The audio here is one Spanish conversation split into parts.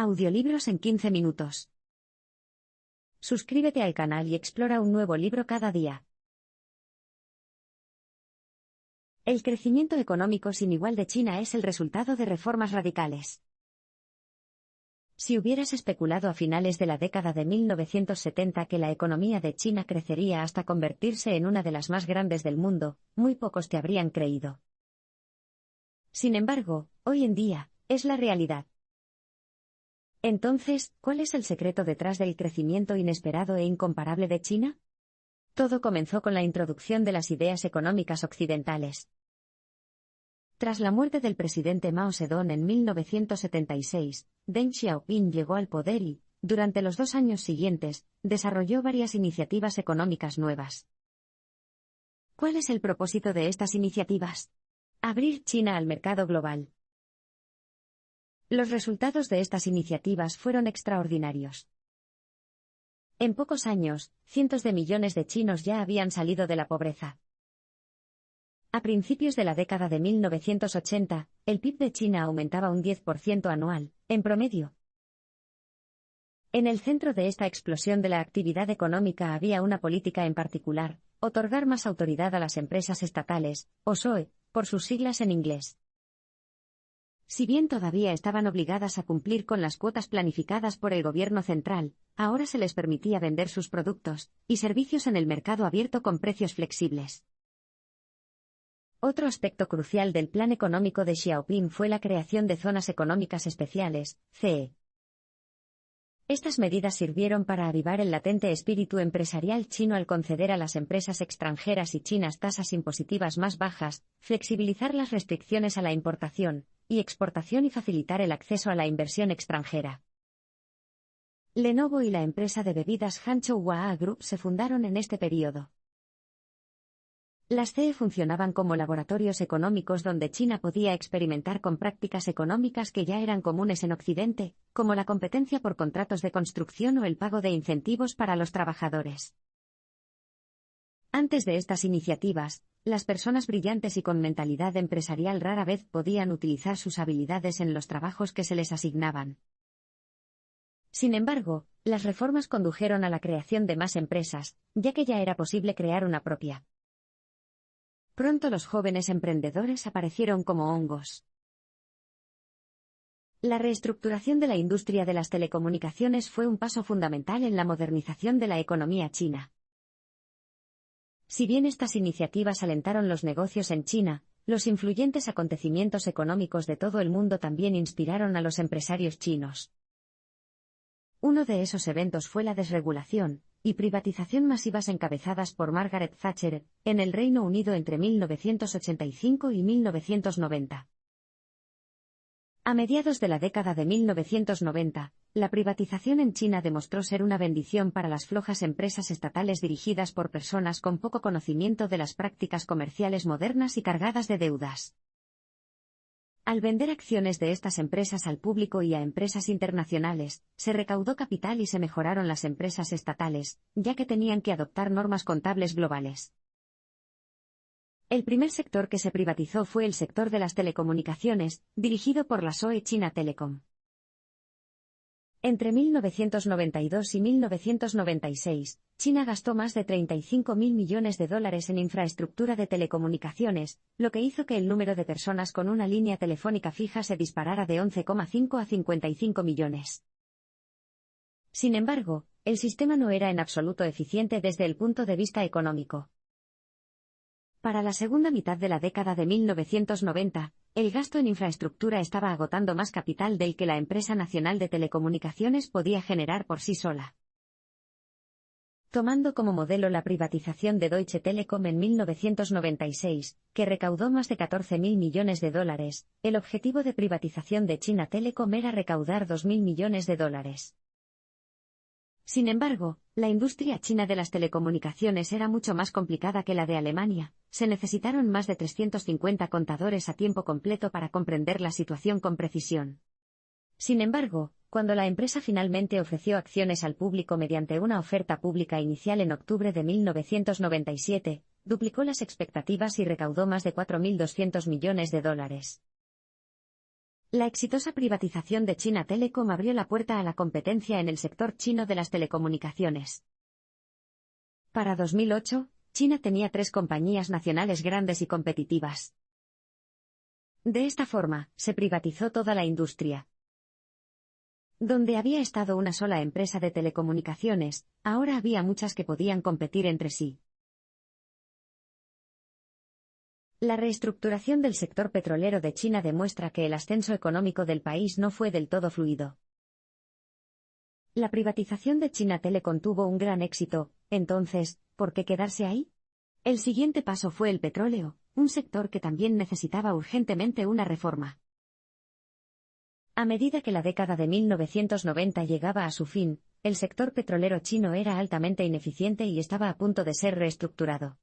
Audiolibros en 15 minutos. Suscríbete al canal y explora un nuevo libro cada día. El crecimiento económico sin igual de China es el resultado de reformas radicales. Si hubieras especulado a finales de la década de 1970 que la economía de China crecería hasta convertirse en una de las más grandes del mundo, muy pocos te habrían creído. Sin embargo, hoy en día, es la realidad. Entonces, ¿cuál es el secreto detrás del crecimiento inesperado e incomparable de China? Todo comenzó con la introducción de las ideas económicas occidentales. Tras la muerte del presidente Mao Zedong en 1976, Deng Xiaoping llegó al poder y, durante los 2 años siguientes, desarrolló varias iniciativas económicas nuevas. ¿Cuál es el propósito de estas iniciativas? Abrir China al mercado global. Los resultados de estas iniciativas fueron extraordinarios. En pocos años, cientos de millones de chinos ya habían salido de la pobreza. A principios de la década de 1980, el PIB de China aumentaba un 10% anual, en promedio. En el centro de esta explosión de la actividad económica había una política en particular: otorgar más autoridad a las empresas estatales, o SOE, por sus siglas en inglés. Si bien todavía estaban obligadas a cumplir con las cuotas planificadas por el gobierno central, ahora se les permitía vender sus productos y servicios en el mercado abierto con precios flexibles. Otro aspecto crucial del plan económico de Xiaoping fue la creación de zonas económicas especiales, CE. Estas medidas sirvieron para avivar el latente espíritu empresarial chino al conceder a las empresas extranjeras y chinas tasas impositivas más bajas, flexibilizar las restricciones a la importación y exportación y facilitar el acceso a la inversión extranjera. Lenovo y la empresa de bebidas Hanchou Waa Group se fundaron en este periodo. Las CE funcionaban como laboratorios económicos donde China podía experimentar con prácticas económicas que ya eran comunes en Occidente, como la competencia por contratos de construcción o el pago de incentivos para los trabajadores. Antes de estas iniciativas, las personas brillantes y con mentalidad empresarial rara vez podían utilizar sus habilidades en los trabajos que se les asignaban. Sin embargo, las reformas condujeron a la creación de más empresas, ya que ya era posible crear una propia. Pronto los jóvenes emprendedores aparecieron como hongos. La reestructuración de la industria de las telecomunicaciones fue un paso fundamental en la modernización de la economía china. Si bien estas iniciativas alentaron los negocios en China, los influyentes acontecimientos económicos de todo el mundo también inspiraron a los empresarios chinos. Uno de esos eventos fue la desregulación y privatización masivas encabezadas por Margaret Thatcher en el Reino Unido entre 1985 y 1990. A mediados de la década de 1990, la privatización en China demostró ser una bendición para las flojas empresas estatales dirigidas por personas con poco conocimiento de las prácticas comerciales modernas y cargadas de deudas. Al vender acciones de estas empresas al público y a empresas internacionales, se recaudó capital y se mejoraron las empresas estatales, ya que tenían que adoptar normas contables globales. El primer sector que se privatizó fue el sector de las telecomunicaciones, dirigido por la SOE China Telecom. Entre 1992 y 1996, China gastó más de $35.000 millones en infraestructura de telecomunicaciones, lo que hizo que el número de personas con una línea telefónica fija se disparara de 11,5 a 55 millones. Sin embargo, el sistema no era en absoluto eficiente desde el punto de vista económico. Para la segunda mitad de la década de 1990, el gasto en infraestructura estaba agotando más capital del que la empresa nacional de telecomunicaciones podía generar por sí sola. Tomando como modelo la privatización de Deutsche Telekom en 1996, que recaudó más de $14.000 millones, el objetivo de privatización de China Telecom era recaudar $2.000 millones. Sin embargo, la industria china de las telecomunicaciones era mucho más complicada que la de Alemania. Se necesitaron más de 350 contadores a tiempo completo para comprender la situación con precisión. Sin embargo, cuando la empresa finalmente ofreció acciones al público mediante una oferta pública inicial en octubre de 1997, duplicó las expectativas y recaudó más de $4.200 millones. La exitosa privatización de China Telecom abrió la puerta a la competencia en el sector chino de las telecomunicaciones. Para 2008, China tenía 3 compañías nacionales grandes y competitivas. De esta forma, se privatizó toda la industria. Donde había estado una sola empresa de telecomunicaciones, ahora había muchas que podían competir entre sí. La reestructuración del sector petrolero de China demuestra que el ascenso económico del país no fue del todo fluido. La privatización de China Telecom tuvo un gran éxito, entonces, ¿por qué quedarse ahí? El siguiente paso fue el petróleo, un sector que también necesitaba urgentemente una reforma. A medida que la década de 1990 llegaba a su fin, el sector petrolero chino era altamente ineficiente y estaba a punto de ser reestructurado.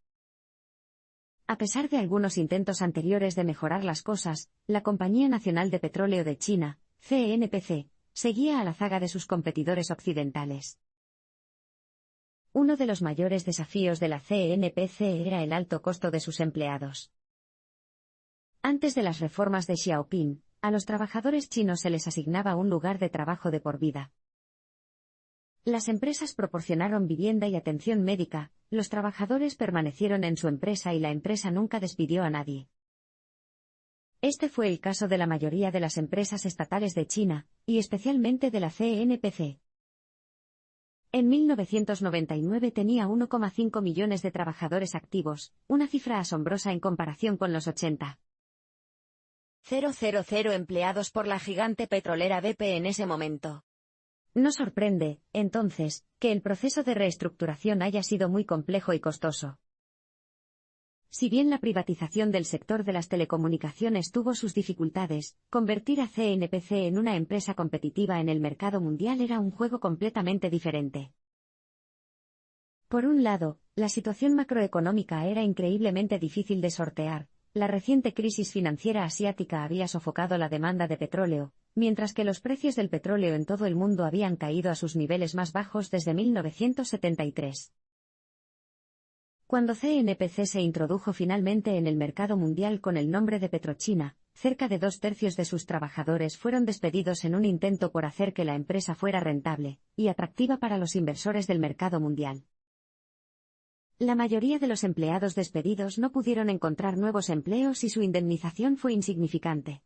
A pesar de algunos intentos anteriores de mejorar las cosas, la Compañía Nacional de Petróleo de China, CNPC, seguía a la zaga de sus competidores occidentales. Uno de los mayores desafíos de la CNPC era el alto costo de sus empleados. Antes de las reformas de Xiaoping, a los trabajadores chinos se les asignaba un lugar de trabajo de por vida. Las empresas proporcionaron vivienda y atención médica, los trabajadores permanecieron en su empresa y la empresa nunca despidió a nadie. Este fue el caso de la mayoría de las empresas estatales de China, y especialmente de la CNPC. En 1999 tenía 1,5 millones de trabajadores activos, una cifra asombrosa en comparación con los 80,000 empleados por la gigante petrolera BP en ese momento. No sorprende, entonces, que el proceso de reestructuración haya sido muy complejo y costoso. Si bien la privatización del sector de las telecomunicaciones tuvo sus dificultades, convertir a CNPC en una empresa competitiva en el mercado mundial era un juego completamente diferente. Por un lado, la situación macroeconómica era increíblemente difícil de sortear. La reciente crisis financiera asiática había sofocado la demanda de petróleo, mientras que los precios del petróleo en todo el mundo habían caído a sus niveles más bajos desde 1973. Cuando CNPC se introdujo finalmente en el mercado mundial con el nombre de PetroChina, cerca de 2/3 de sus trabajadores fueron despedidos en un intento por hacer que la empresa fuera rentable y atractiva para los inversores del mercado mundial. La mayoría de los empleados despedidos no pudieron encontrar nuevos empleos y su indemnización fue insignificante.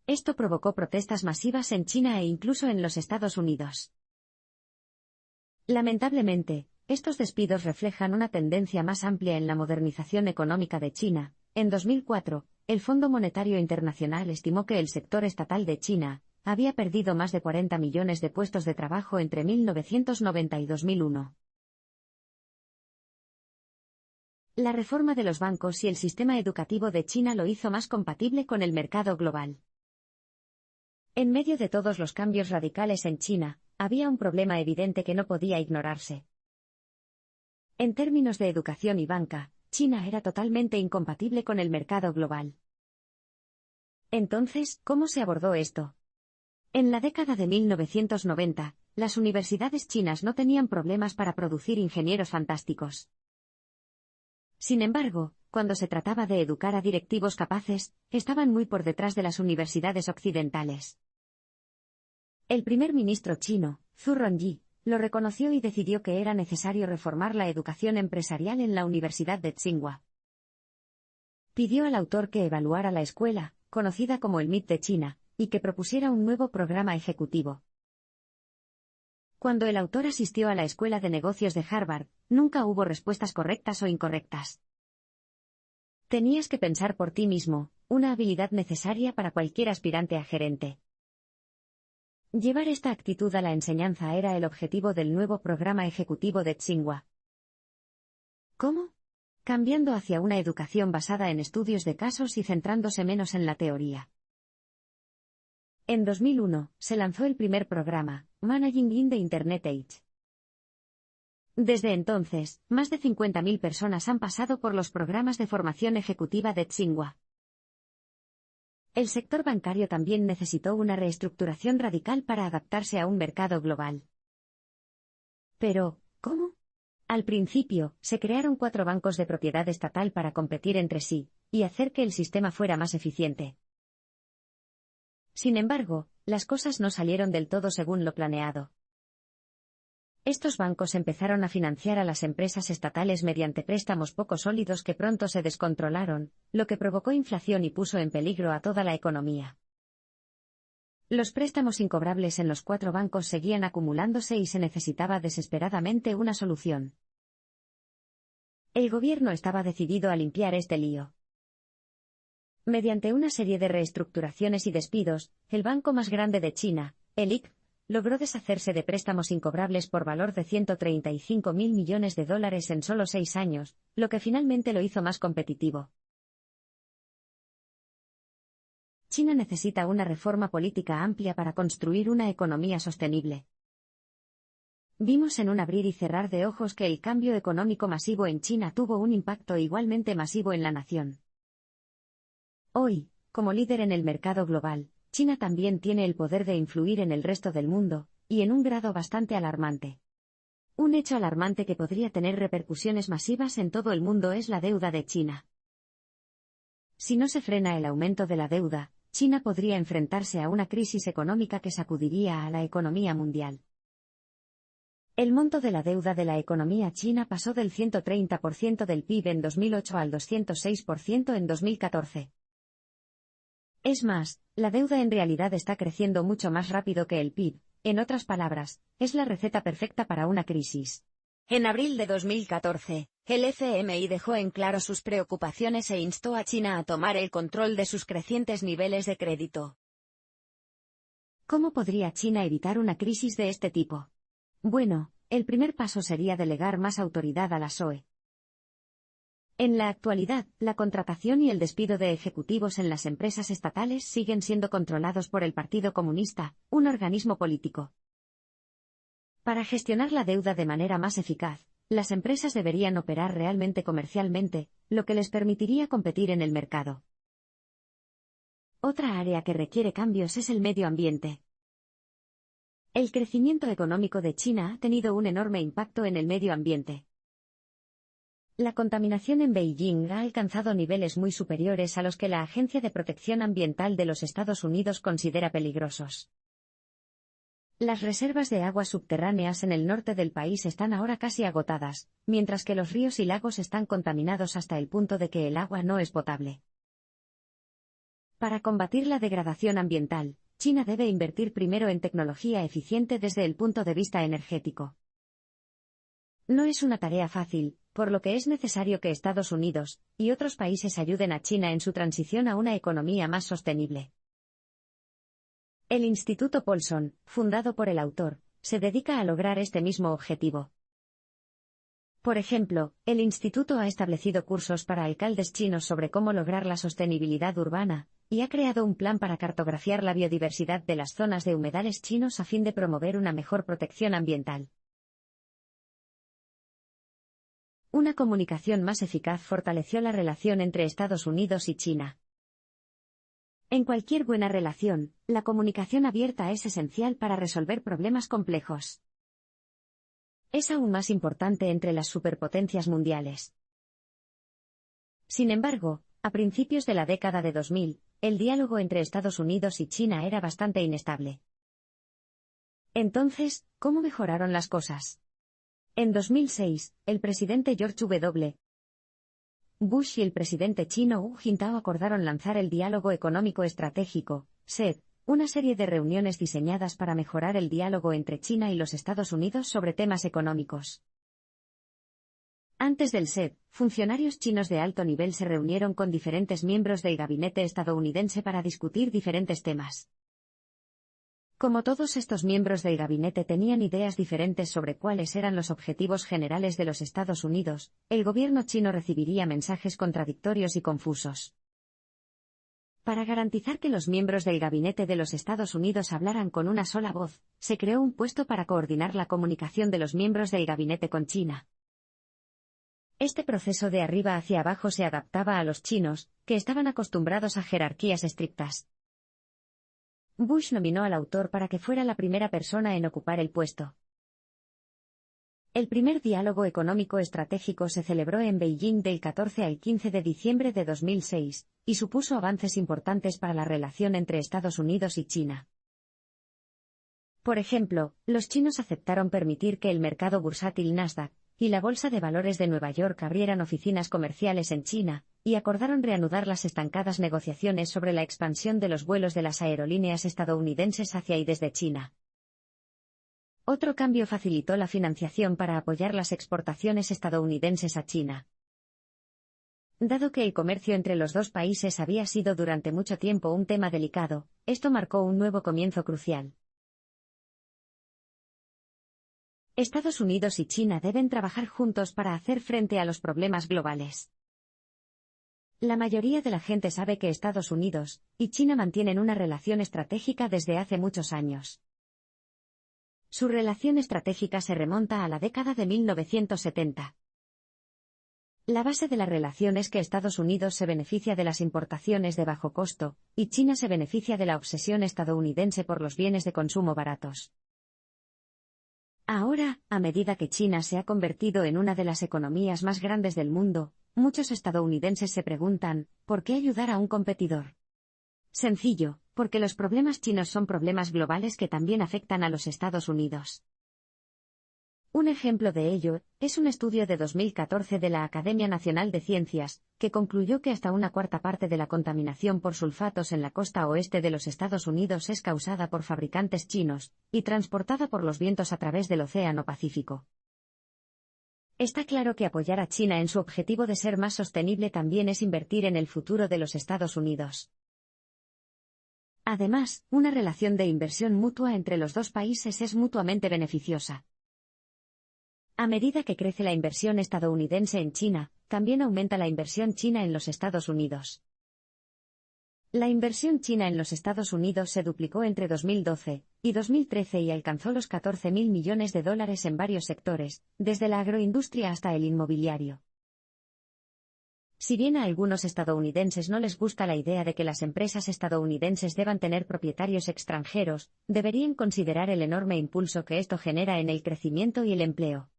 Esto provocó protestas masivas en China e incluso en los Estados Unidos. Lamentablemente, estos despidos reflejan una tendencia más amplia en la modernización económica de China. En 2004, el Fondo Monetario Internacional estimó que el sector estatal de China había perdido más de 40 millones de puestos de trabajo entre 1990 y 2001. La reforma de los bancos y el sistema educativo de China lo hizo más compatible con el mercado global. En medio de todos los cambios radicales en China, había un problema evidente que no podía ignorarse. En términos de educación y banca, China era totalmente incompatible con el mercado global. Entonces, ¿cómo se abordó esto? En la década de 1990, las universidades chinas no tenían problemas para producir ingenieros fantásticos. Sin embargo, cuando se trataba de educar a directivos capaces, estaban muy por detrás de las universidades occidentales. El primer ministro chino, Zhu Rongji, lo reconoció y decidió que era necesario reformar la educación empresarial en la Universidad de Tsinghua. Pidió al autor que evaluara la escuela, conocida como el MIT de China, y que propusiera un nuevo programa ejecutivo. Cuando el autor asistió a la Escuela de Negocios de Harvard, nunca hubo respuestas correctas o incorrectas. Tenías que pensar por ti mismo, una habilidad necesaria para cualquier aspirante a gerente. Llevar esta actitud a la enseñanza era el objetivo del nuevo programa ejecutivo de Tsinghua. ¿Cómo? Cambiando hacia una educación basada en estudios de casos y centrándose menos en la teoría. En 2001, se lanzó el primer programa, Managing in the Internet Age. Desde entonces, más de 50.000 personas han pasado por los programas de formación ejecutiva de Tsinghua. El sector bancario también necesitó una reestructuración radical para adaptarse a un mercado global. Pero, ¿cómo? Al principio, se crearon 4 bancos de propiedad estatal para competir entre sí, y hacer que el sistema fuera más eficiente. Sin embargo, las cosas no salieron del todo según lo planeado. Estos bancos empezaron a financiar a las empresas estatales mediante préstamos poco sólidos que pronto se descontrolaron, lo que provocó inflación y puso en peligro a toda la economía. Los préstamos incobrables en los 4 bancos seguían acumulándose y se necesitaba desesperadamente una solución. El gobierno estaba decidido a limpiar este lío. Mediante una serie de reestructuraciones y despidos, el banco más grande de China, el IC, logró deshacerse de préstamos incobrables por valor de $135.000 millones en solo 6 años, lo que finalmente lo hizo más competitivo. China necesita una reforma política amplia para construir una economía sostenible. Vimos en un abrir y cerrar de ojos que el cambio económico masivo en China tuvo un impacto igualmente masivo en la nación. Hoy, como líder en el mercado global, China también tiene el poder de influir en el resto del mundo, y en un grado bastante alarmante. Un hecho alarmante que podría tener repercusiones masivas en todo el mundo es la deuda de China. Si no se frena el aumento de la deuda, China podría enfrentarse a una crisis económica que sacudiría a la economía mundial. El monto de la deuda de la economía china pasó del 130% del PIB en 2008 al 206% en 2014. Es más, la deuda en realidad está creciendo mucho más rápido que el PIB, en otras palabras, es la receta perfecta para una crisis. En abril de 2014, el FMI dejó en claro sus preocupaciones e instó a China a tomar el control de sus crecientes niveles de crédito. ¿Cómo podría China evitar una crisis de este tipo? Bueno, el primer paso sería delegar más autoridad a la SOE. En la actualidad, la contratación y el despido de ejecutivos en las empresas estatales siguen siendo controlados por el Partido Comunista, un organismo político. Para gestionar la deuda de manera más eficaz, las empresas deberían operar realmente comercialmente, lo que les permitiría competir en el mercado. Otra área que requiere cambios es el medio ambiente. El crecimiento económico de China ha tenido un enorme impacto en el medio ambiente. La contaminación en Beijing ha alcanzado niveles muy superiores a los que la Agencia de Protección Ambiental de los Estados Unidos considera peligrosos. Las reservas de aguas subterráneas en el norte del país están ahora casi agotadas, mientras que los ríos y lagos están contaminados hasta el punto de que el agua no es potable. Para combatir la degradación ambiental, China debe invertir primero en tecnología eficiente desde el punto de vista energético. No es una tarea fácil, por lo que es necesario que Estados Unidos y otros países ayuden a China en su transición a una economía más sostenible. El Instituto Paulson, fundado por el autor, se dedica a lograr este mismo objetivo. Por ejemplo, el instituto ha establecido cursos para alcaldes chinos sobre cómo lograr la sostenibilidad urbana, y ha creado un plan para cartografiar la biodiversidad de las zonas de humedales chinos a fin de promover una mejor protección ambiental. Una comunicación más eficaz fortaleció la relación entre Estados Unidos y China. En cualquier buena relación, la comunicación abierta es esencial para resolver problemas complejos. Es aún más importante entre las superpotencias mundiales. Sin embargo, a principios de la década de 2000, el diálogo entre Estados Unidos y China era bastante inestable. Entonces, ¿cómo mejoraron las cosas? En 2006, el presidente George W. Bush y el presidente chino Hu Jintao acordaron lanzar el Diálogo Económico Estratégico, SED, una serie de reuniones diseñadas para mejorar el diálogo entre China y los Estados Unidos sobre temas económicos. Antes del SED, funcionarios chinos de alto nivel se reunieron con diferentes miembros del gabinete estadounidense para discutir diferentes temas. Como todos estos miembros del gabinete tenían ideas diferentes sobre cuáles eran los objetivos generales de los Estados Unidos, el gobierno chino recibiría mensajes contradictorios y confusos. Para garantizar que los miembros del gabinete de los Estados Unidos hablaran con una sola voz, se creó un puesto para coordinar la comunicación de los miembros del gabinete con China. Este proceso de arriba hacia abajo se adaptaba a los chinos, que estaban acostumbrados a jerarquías estrictas. Bush nominó al autor para que fuera la primera persona en ocupar el puesto. El primer diálogo económico estratégico se celebró en Beijing del 14 al 15 de diciembre de 2006, y supuso avances importantes para la relación entre Estados Unidos y China. Por ejemplo, los chinos aceptaron permitir que el mercado bursátil Nasdaq y la Bolsa de Valores de Nueva York abrieran oficinas comerciales en China, y acordaron reanudar las estancadas negociaciones sobre la expansión de los vuelos de las aerolíneas estadounidenses hacia y desde China. Otro cambio facilitó la financiación para apoyar las exportaciones estadounidenses a China. Dado que el comercio entre los dos países había sido durante mucho tiempo un tema delicado, esto marcó un nuevo comienzo crucial. Estados Unidos y China deben trabajar juntos para hacer frente a los problemas globales. La mayoría de la gente sabe que Estados Unidos y China mantienen una relación estratégica desde hace muchos años. Su relación estratégica se remonta a la década de 1970. La base de la relación es que Estados Unidos se beneficia de las importaciones de bajo costo, y China se beneficia de la obsesión estadounidense por los bienes de consumo baratos. Ahora, a medida que China se ha convertido en una de las economías más grandes del mundo, muchos estadounidenses se preguntan, ¿por qué ayudar a un competidor? Sencillo, porque los problemas chinos son problemas globales que también afectan a los Estados Unidos. Un ejemplo de ello es un estudio de 2014 de la Academia Nacional de Ciencias, que concluyó que hasta una cuarta parte de la contaminación por sulfatos en la costa oeste de los Estados Unidos es causada por fabricantes chinos, y transportada por los vientos a través del Océano Pacífico. Está claro que apoyar a China en su objetivo de ser más sostenible también es invertir en el futuro de los Estados Unidos. Además, una relación de inversión mutua entre los dos países es mutuamente beneficiosa. A medida que crece la inversión estadounidense en China, también aumenta la inversión china en los Estados Unidos. La inversión china en los Estados Unidos se duplicó entre 2012 y 2013 y alcanzó los $14.000 millones en varios sectores, desde la agroindustria hasta el inmobiliario. Si bien a algunos estadounidenses no les gusta la idea de que las empresas estadounidenses deban tener propietarios extranjeros, deberían considerar el enorme impulso que esto genera en el crecimiento y el empleo.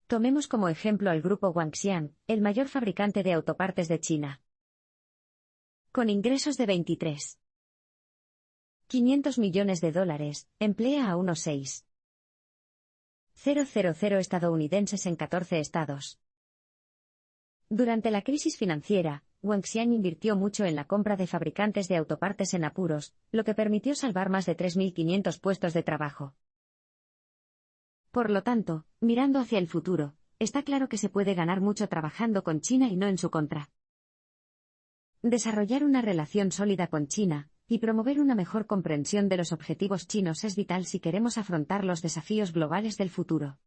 Tomemos como ejemplo al grupo Guangxiang, el mayor fabricante de autopartes de China. Con ingresos de 23.500 millones de dólares, emplea a unos 6.000 estadounidenses en 14 estados. Durante la crisis financiera, Guangxiang invirtió mucho en la compra de fabricantes de autopartes en apuros, lo que permitió salvar más de 3.500 puestos de trabajo. Por lo tanto, mirando hacia el futuro, está claro que se puede ganar mucho trabajando con China y no en su contra. Desarrollar una relación sólida con China y promover una mejor comprensión de los objetivos chinos es vital si queremos afrontar los desafíos globales del futuro.